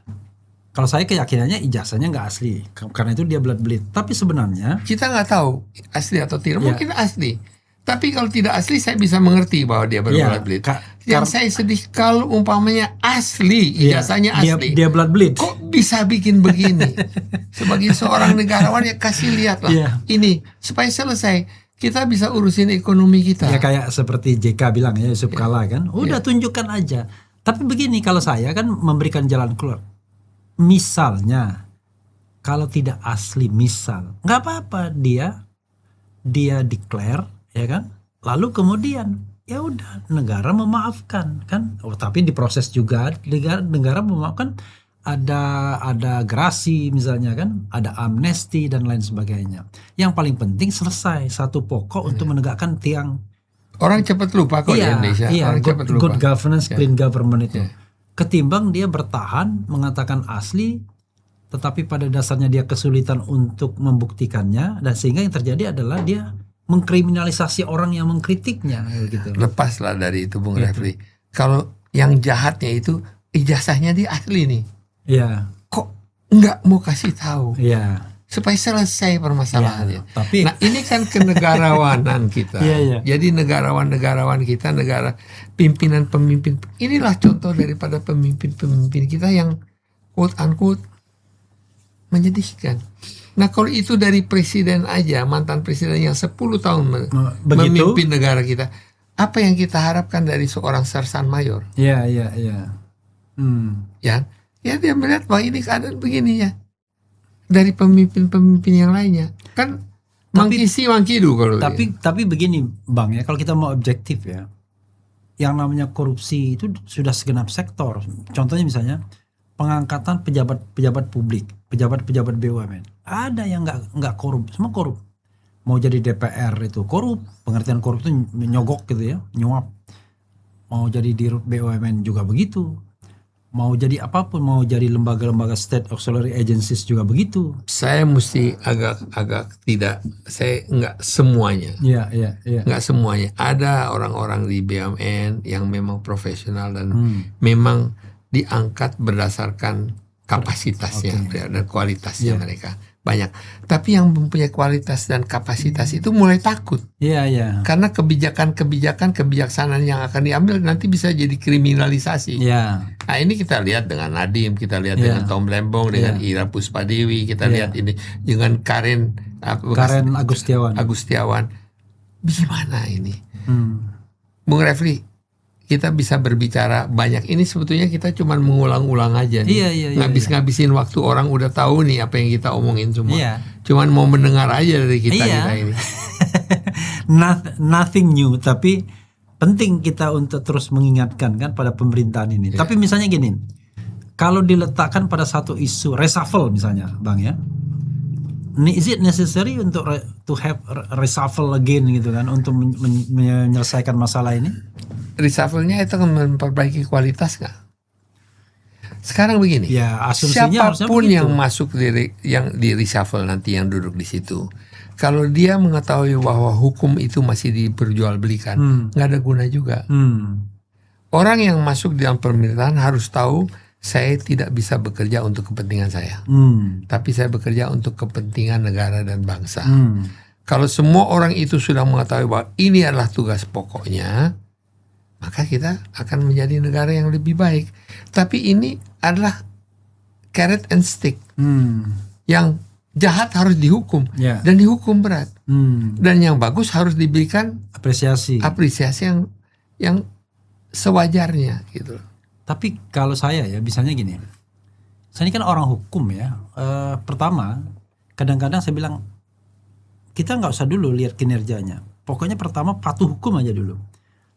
kalau saya keyakinannya ijazahnya nggak asli, karena itu dia blood. Tapi sebenarnya
kita nggak tahu asli atau tidak. Mungkin asli. Tapi kalau tidak asli saya bisa mengerti bahwa dia blood. Yang saya sedih kalau umpamanya asli, ijazahnya asli.
Dia blood.
Kok bisa bikin begini? Sebagai seorang negarawan ya kasih lihat lah. Ini supaya selesai. Kita bisa urusin ekonomi kita.
Ya kayak seperti JK bilang ya, Yusuf Kala kan. Udah tunjukkan aja. Tapi begini, kalau saya kan memberikan jalan keluar. Misalnya kalau tidak asli, nggak apa-apa dia declare, ya kan? Lalu kemudian ya udah negara memaafkan kan. Tapi diproses juga negara memaafkan, ada gerasi misalnya kan, ada amnesti dan lain sebagainya. Yang paling penting selesai satu pokok untuk menegakkan tiang.
Orang cepat lupa kok di Indonesia. Orang cepat lupa.
Good governance, clean government itu. Ketimbang dia bertahan mengatakan asli, tetapi pada dasarnya dia kesulitan untuk membuktikannya, dan sehingga yang terjadi adalah dia mengkriminalisasi orang yang mengkritiknya gitu.
Lepaslah dari itu Bung Refli. Kalau yang jahatnya itu ijazahnya dia asli nih. Kok nggak mau kasih tahu? Supaya selesai permasalahannya.
Tapi
nah ini kan kenegarawanan kita. Jadi negarawan kita, pimpinan-pemimpin. Inilah contoh daripada pemimpin-pemimpin kita yang quote unquote menyedihkan. Nah kalau itu dari presiden aja, mantan presiden yang 10 tahun memimpin negara kita, apa yang kita harapkan dari seorang sersan mayor? Ya dia melihat bahwa ini keadaan begini ya. Dari pemimpin-pemimpin yang lainnya kan mangkidu kalau
tapi begini Bang ya, kalau kita mau objektif ya, yang namanya korupsi itu sudah segenap sektor. Contohnya misalnya pengangkatan pejabat publik, pejabat BUMN, ada yang nggak korup, semua korup. Mau jadi DPR itu korup, pengertian korup itu nyogok gitu ya, nyuap. Mau jadi di BUMN juga begitu. Mau jadi apapun, mau jadi lembaga-lembaga state auxiliary agencies juga begitu.
Saya mesti agak tidak, saya nggak semuanya. Nggak semuanya. Ada orang-orang di BUMN yang memang profesional dan memang diangkat berdasarkan kapasitasnya dan kualitasnya mereka. Banyak. Tapi yang mempunyai kualitas dan kapasitas itu mulai takut. Karena kebijaksanaan yang akan diambil nanti bisa jadi kriminalisasi. Nah ini kita lihat dengan Nadiem, kita lihat dengan Tom Lembong, dengan Ira Puspadewi, kita lihat ini dengan Karen Agustiawan. Bagaimana ini? Bung Refli, kita bisa berbicara banyak. Ini sebetulnya kita cuma mengulang-ulang aja nih. Ngabis-ngabisin waktu, orang udah tahu nih apa yang kita omongin semua. Cuman mau mendengar aja dari kita ini.
Nothing new, tapi penting kita untuk terus mengingatkan kan pada pemerintahan ini. Tapi misalnya gini, kalau diletakkan pada satu isu reshuffle misalnya, Bang ya, is it necessary untuk to have reshuffle again gitu kan untuk menyelesaikan masalah ini?
Reshuffle-nya itu akan memperbaiki kualitas nggak? Sekarang begini,
Ya, asumsinya harusnya
siapapun
begitu.
yang masuk yang di reshuffle nanti yang duduk di situ, kalau dia mengetahui bahwa hukum itu masih diperjualbelikan, nggak ada guna juga. Orang yang masuk di dalam pemerintahan harus tahu, saya tidak bisa bekerja untuk kepentingan saya, tapi saya bekerja untuk kepentingan negara dan bangsa. Kalau semua orang itu sudah mengetahui bahwa ini adalah tugas pokoknya, maka kita akan menjadi negara yang lebih baik. Tapi ini adalah carrot and stick. Yang jahat harus dihukum, dan dihukum berat. Dan yang bagus harus diberikan
apresiasi
yang sewajarnya gitu.
Tapi kalau saya ya, misalnya gini, saya ini kan orang hukum ya. Pertama, kadang-kadang saya bilang kita nggak usah dulu lihat kinerjanya. Pokoknya pertama patuh hukum aja dulu.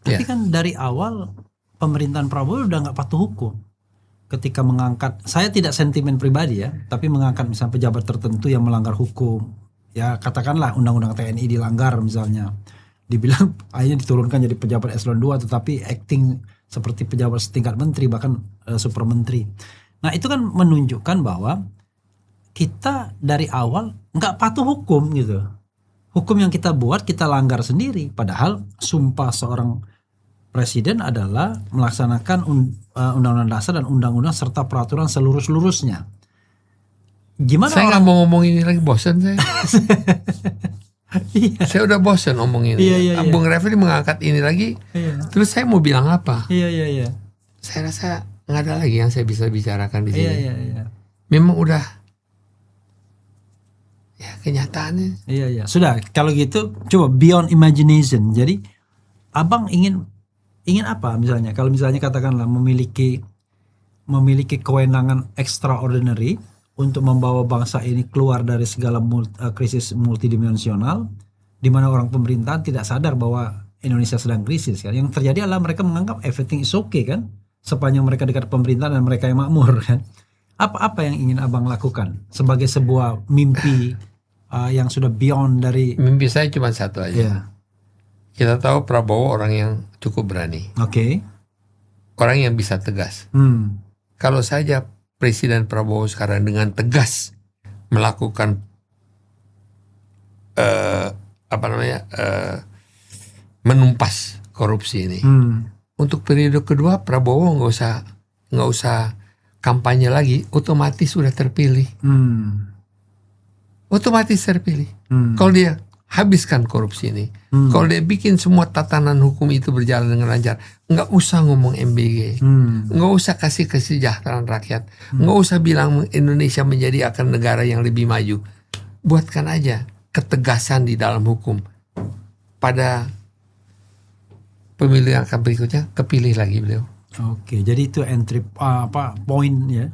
Tapi kan dari awal pemerintahan Prabowo udah nggak patuh hukum. Ketika mengangkat, saya tidak sentimen pribadi ya, tapi mengangkat misalnya pejabat tertentu yang melanggar hukum. Ya katakanlah undang-undang TNI dilanggar misalnya. Dibilang akhirnya diturunkan jadi pejabat eselon 2 tetapi acting seperti pejabat setingkat menteri bahkan super menteri. Nah itu kan menunjukkan bahwa kita dari awal nggak patuh hukum gitu. Hukum yang kita buat kita langgar sendiri. Padahal sumpah seorang presiden adalah melaksanakan undang-undang dasar dan undang-undang serta peraturan seluruh-seluruhnya. Gimana?
Saya nggak mau ngomong ini lagi, bosan saya. Saya udah bosan ngomong ini. Bung Refli mengangkat ini lagi. Terus saya mau bilang apa?
Iya.
Saya rasa nggak ada lagi yang saya bisa bicarakan di sini.
Iya.
Memang udah ya kenyataannya.
Iya. Sudah, kalau gitu coba beyond imagination. Jadi abang ingin apa misalnya? Kalau misalnya katakanlah memiliki kewenangan extraordinary untuk membawa bangsa ini keluar dari segala krisis multidimensional, di mana orang pemerintahan tidak sadar bahwa Indonesia sedang krisis kan. Yang terjadi adalah mereka menganggap everything is okay kan, sepanjang mereka dekat pemerintahan dan mereka yang makmur kan. Apa yang ingin abang lakukan sebagai sebuah mimpi yang sudah beyond dari?
Mimpi saya cuma satu aja.
Yeah.
Kita tahu Prabowo orang yang cukup berani.
Oke.
Orang yang bisa tegas. Kalau saja Presiden Prabowo sekarang dengan tegas melakukan menumpas korupsi ini. Untuk periode kedua Prabowo nggak usah kampanye lagi, otomatis sudah terpilih. Otomatis terpilih. Kalau dia habiskan korupsi ini, kalau dia bikin semua tatanan hukum itu berjalan dengan lancar, nggak usah ngomong MBG, nggak usah kasih kesejahteraan rakyat, nggak usah bilang Indonesia menjadi akan negara yang lebih maju. Buatkan aja ketegasan di dalam hukum. Pada pemilu yang akan berikutnya kepilih lagi beliau.
Oke, jadi itu entry point ya,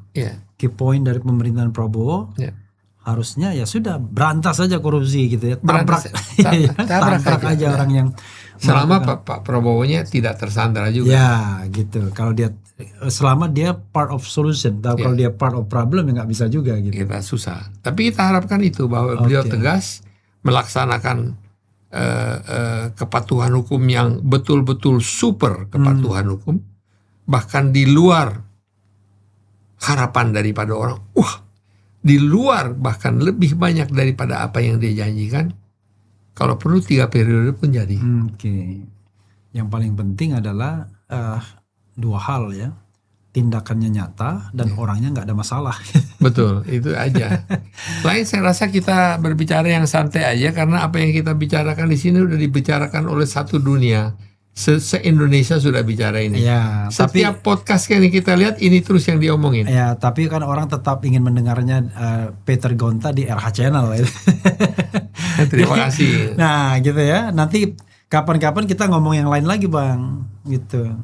key point dari pemerintahan Prabowo. Harusnya ya sudah berantas saja korupsi gitu ya, tabrak aja orang yang
selama Pak Prabowo-nya tidak tersandra juga.
Ya gitu, kalau dia selama dia part of solution, kalau dia part of problem ya nggak bisa juga gitu.
Kita susah, tapi kita harapkan itu bahwa beliau tegas melaksanakan kepatuhan hukum yang betul-betul super kepatuhan hukum, bahkan di luar harapan daripada orang. Di luar bahkan lebih banyak daripada apa yang dia janjikan. Kalau perlu 3 periode pun jadi.
Oke. Yang paling penting adalah 2 hal ya, tindakannya nyata dan orangnya nggak ada masalah.
Betul, itu aja. Lain saya rasa kita berbicara yang santai aja, karena apa yang kita bicarakan di sini udah dibicarakan oleh satu dunia. Se-Indonesia sudah bicara ini.
Ya,
setiap podcast yang kita lihat ini terus yang diomongin.
Ya, tapi kan orang tetap ingin mendengarnya Peter Gonta di RH Channel.
Terima kasih.
Nah, gitu ya. Nanti kapan-kapan kita ngomong yang lain lagi, Bang. Gitu.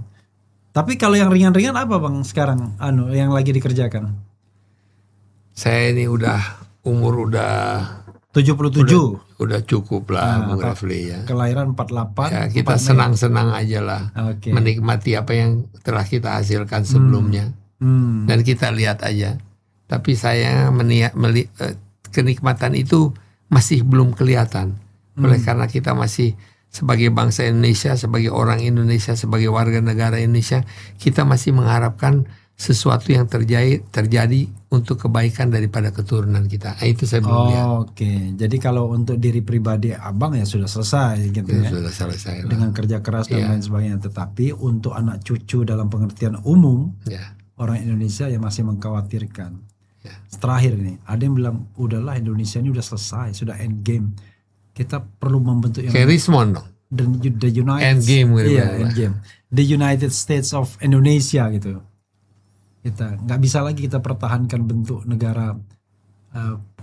Tapi kalau yang ringan-ringan apa, Bang, sekarang yang lagi dikerjakan?
Saya ini umur udah
77.
Udah cukup lah, Bung Refli ya.
Kelahiran 48.
Ya, kita senang-senang aja lah. Menikmati apa yang telah kita hasilkan sebelumnya. dan kita lihat aja. Tapi saya kenikmatan itu masih belum kelihatan. Oleh karena kita masih sebagai bangsa Indonesia, sebagai orang Indonesia, sebagai warga negara Indonesia, kita masih mengharapkan sesuatu yang terjadi untuk kebaikan daripada keturunan kita. Itu saya belum lihat.
Oke, jadi kalau untuk diri pribadi abang ya sudah selesai gitu ya.
Sudah selesai
dengan kerja keras dan lain sebagainya. Tetapi untuk anak cucu dalam pengertian umum, orang Indonesia yang masih mengkhawatirkan. Terakhir ini, ada yang bilang udahlah Indonesia ini udah selesai, sudah end game. Kita perlu membentuk yang
kayak Rismond dong.
The United
End game gitu.
End game. The United States of Indonesia gitu. Kita nggak bisa lagi kita pertahankan bentuk negara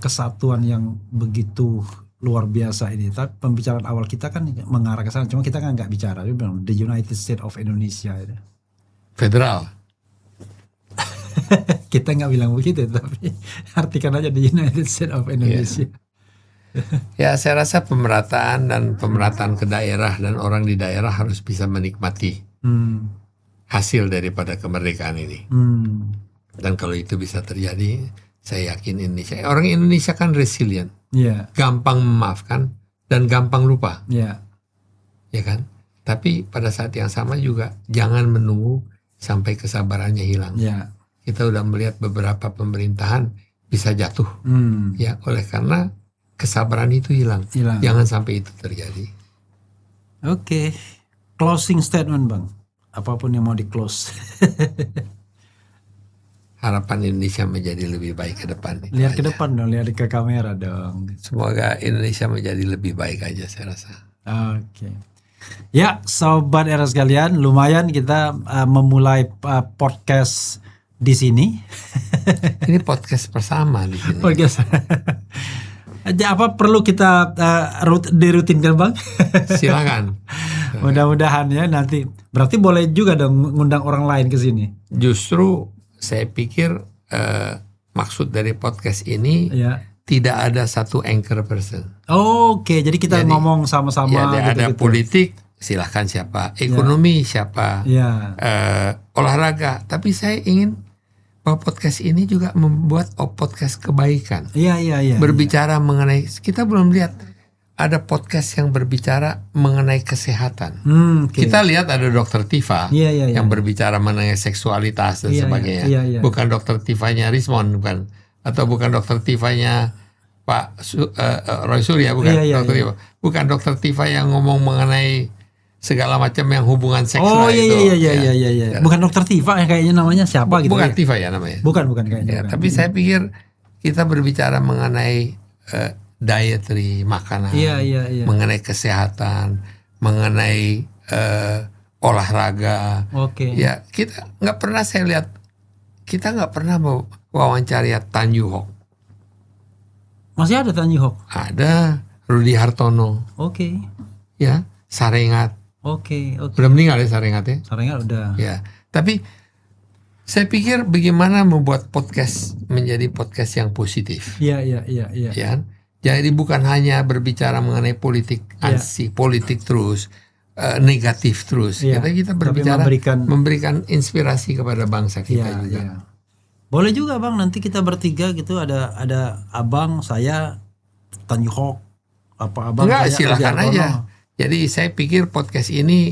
kesatuan yang begitu luar biasa ini. Tapi pembicaraan awal kita kan mengarah ke sana. Cuma kita kan nggak bicara. Dia bilang The United States of Indonesia. Gitu.
Federal.
Kita nggak bilang begitu, tapi artikan aja The United States of Indonesia.
Ya, saya rasa pemerataan ke daerah dan orang di daerah harus bisa menikmati hasil daripada kemerdekaan ini. Dan kalau itu bisa terjadi, saya yakin orang Indonesia kan resilient, gampang memaafkan dan gampang lupa, ya kan? Tapi pada saat yang sama juga jangan menunggu sampai kesabarannya hilang. Kita udah melihat beberapa pemerintahan bisa jatuh, ya, oleh karena kesabaran itu hilang. Jangan sampai itu terjadi.
Oke. Closing statement Bang. Apapun yang mau di close.
Harapan Indonesia menjadi lebih baik ke depan.
Lihat ke depan dong, lihat ke kamera dong.
Semoga Indonesia menjadi lebih baik aja, saya rasa.
Oke. Ya, sobat era sekalian, lumayan kita memulai podcast di sini.
Ini podcast pertama di sini.
Podcast. Apa perlu kita dirutinkan Bang?
Silakan.
Mudah-mudahan ya nanti. Berarti boleh juga dong ngundang orang lain ke sini.
Justru saya pikir maksud dari podcast ini tidak ada satu anchor person.
Oke, jadi kita ngomong sama-sama.
Ada politik, silahkan siapa. Ekonomi siapa. Olahraga. Tapi saya ingin bahwa podcast ini juga membuat podcast kebaikan. Berbicara mengenai, kita belum lihat ada podcast yang berbicara mengenai kesehatan. Kita lihat ada Dr. Tifa yang berbicara mengenai seksualitas dan sebagainya. Bukan Dr. Tifanya Rismond, bukan, atau bukan Dr. Tifanya Pak Roy Surya, bukan. Bukan Dr. Tifa yang ngomong mengenai segala macam yang hubungan seks.
Iya. Bukan Dokter Tifa yang kayaknya namanya siapa gitu.
Bukan Tifa ya namanya.
Bukan kayaknya. Bukan.
Tapi saya pikir kita berbicara mengenai dietary makanan, mengenai kesehatan, mengenai olahraga. Ya, kita nggak pernah mau wawancara Tan Yu Hok.
Masih ada Tan Yu Hok?
Ada. Rudi Hartono. Ya, Sarengat. Udah meninggal ya Sarengat ya?
Sarengat udah.
Ya, tapi saya pikir bagaimana membuat podcast menjadi podcast yang positif.
Iya.
Ya, jadi bukan hanya berbicara mengenai politik, politik terus, negatif terus. Kita berbicara memberikan inspirasi kepada bangsa kita juga.
Boleh juga Bang, nanti kita bertiga gitu, ada abang, saya, Tan Yu Hok, apa abang?
Enggak, silakan aja. Jadi saya pikir podcast ini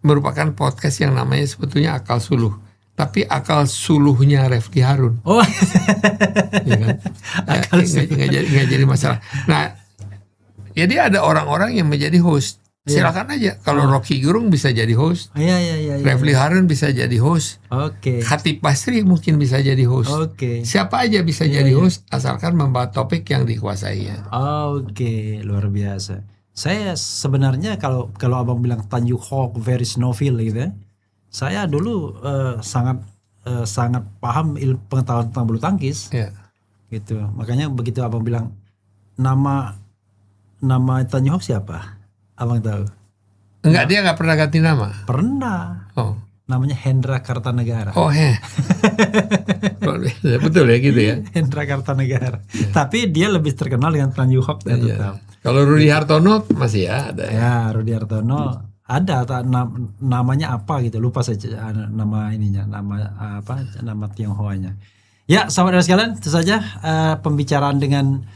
merupakan podcast yang namanya sebetulnya akal suluh. Tapi akal suluhnya Refli Harun. Ya kan? Nggak jadi masalah. Nah, jadi ada orang-orang yang menjadi host. Silakan aja. Kalau Rocky Gerung bisa jadi host. Refli Harun bisa jadi host. Khatib Basri mungkin bisa jadi host. Siapa aja bisa jadi host asalkan membawa topik yang dikuasainya.
Luar biasa. Saya sebenarnya kalau abang bilang Tan Yu Hok very snowfil gitu ya, saya dulu sangat paham pengetahuan tentang bulu tangkis, gitu. Makanya begitu abang bilang nama Tan Yu Hok siapa, abang tahu?
Enggak, dia nggak pernah ganti nama.
Pernah. Namanya Hendra Kartanegara.
Betul ya gitu ya.
Hendra Kartanegara. Tapi dia lebih terkenal dengan Tan Yu Hok. Kalau
Rudi Hartono masih ada.
Ya, Rudi Hartono ada namanya apa gitu, lupa saja nama ininya, nama Tionghoanya. Ya, sahabat dari sekalian, itu saja pembicaraan dengan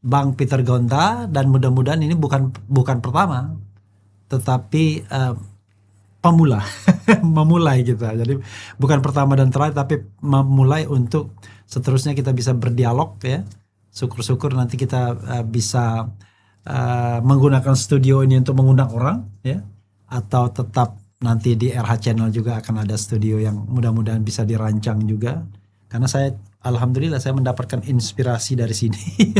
Bang Peter Gonta, dan mudah-mudahan ini bukan pertama, tetapi pemula, memulai kita. Jadi bukan pertama dan terakhir, tapi memulai untuk seterusnya kita bisa berdialog ya. Syukur-syukur nanti kita bisa menggunakan studio ini untuk mengundang orang ya, atau tetap nanti di RH Channel juga akan ada studio yang mudah-mudahan bisa dirancang juga. Karena alhamdulillah saya mendapatkan inspirasi dari sini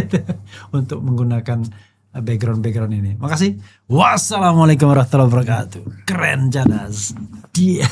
untuk menggunakan background ini. Makasih. Wassalamualaikum warahmatullahi wabarakatuh. Keren jadas. Dia.